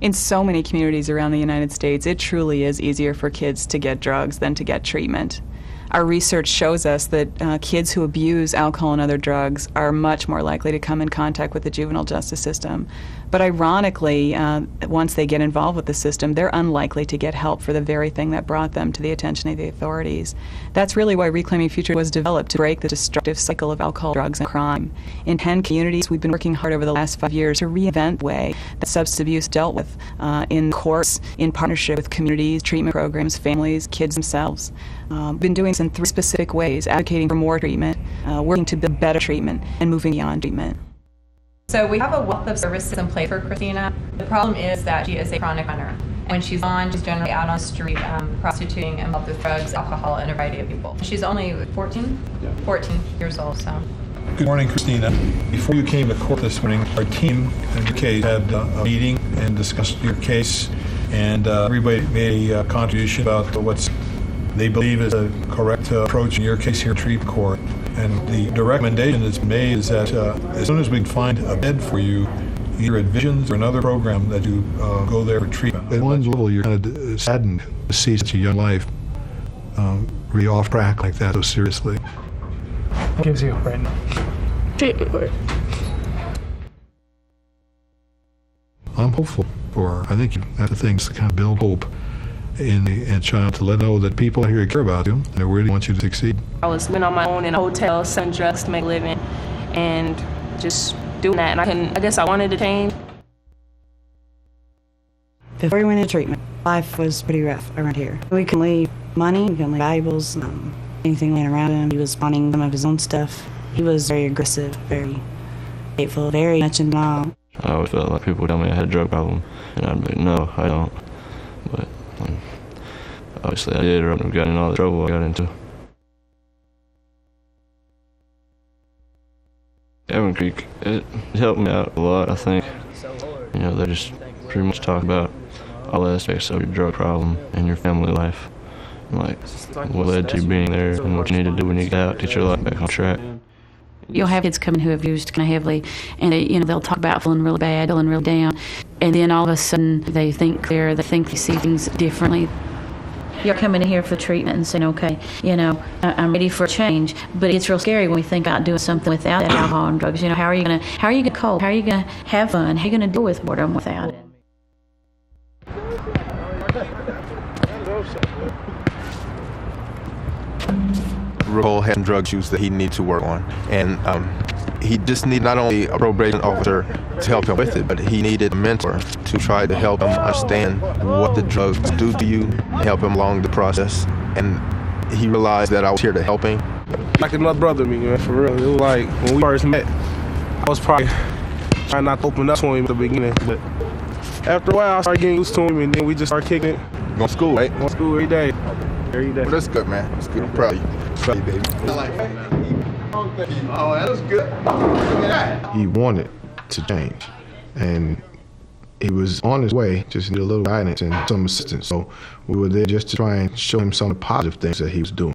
In so many communities around the United States, it truly is easier for kids to get drugs than to get treatment. Our research shows us that kids who abuse alcohol and other drugs are much more likely to come in contact with the juvenile justice system. But ironically, once they get involved with the system, they're unlikely to get help for the very thing that brought them to the attention of the authorities. That's really why Reclaiming Future was developed, to break the destructive cycle of alcohol, drugs, and crime. In 10 communities, we've been working hard over the last 5 years to reinvent the way that substance abuse dealt with in courts, in partnership with communities, treatment programs, families, kids themselves. We've been doing this in 3 specific ways: advocating for more treatment, working to build better treatment, and moving beyond treatment. So we have a wealth of services in place for Christina. The problem is that she is a chronic runner. When she's gone, she's generally out on the street prostituting and involved with drugs, alcohol, and a variety of people. She's only 14? Yeah. 14 years old, so. Good morning, Christina. Before you came to court this morning, our team in your case had a meeting and discussed your case, and everybody made a contribution about what they believe is a correct approach in your case here at treatment court. And the recommendation that's made is that as soon as we can find a bed for you, either at Visions or another program, that you go there for treatment. At one level, you're kind of saddened to see such a young life really off track like that so seriously. What gives you hope right now? I'm hopeful for her. I think that's the things to kind of build hope in a child, to let know that people here care about you and they really want you to succeed. I was living on my own in a hotel, selling drugs to make a living, and just doing that. And I guess I wanted to change. Before we went into treatment, life was pretty rough around here. We couldn't leave money, we couldn't leave valuables, anything laying around him. He was wanting some of his own stuff. He was very aggressive, very hateful, very much in denial. I always felt like people would tell me I had a drug problem, and I'd be like, no, I don't. But obviously I did, or I would have gotten in all the trouble I got into. Evan Creek, it helped me out a lot, I think. You know, they just pretty much talk about all aspects of your drug problem and your family life. Like what led to you being there and what you need to do when you get out, get your life back on track. You'll have kids come in who have used kind of heavily, and they'll talk about feeling really bad, feeling really down, and then all of a sudden they think they see things differently. You're coming in here for treatment and saying, okay, I'm ready for a change, but it's real scary when we think about doing something without that alcohol and drugs. How are you gonna cope? How are you gonna have fun? How are you gonna deal with boredom without it? Cole had drug use that he needs to work on, and he just needed not only a probation officer to help him with it, but he needed a mentor to try to help him understand what the drugs do to you, help him along the process. And he realized that I was here to help him. Like another brother to me, man, for real. It was like when we first met, I was probably trying not to open up to him at the beginning, but after a while I started getting used to him, and then we just started kicking it. Going to school, right? Going to school every day. Well, that's good, man. That's good. I'm proud of you. Proud of you, baby. Oh, that was good. Look at that. He wanted to change, and he was on his way, just needed a little guidance and some assistance. So we were there just to try and show him some of the positive things that he was doing.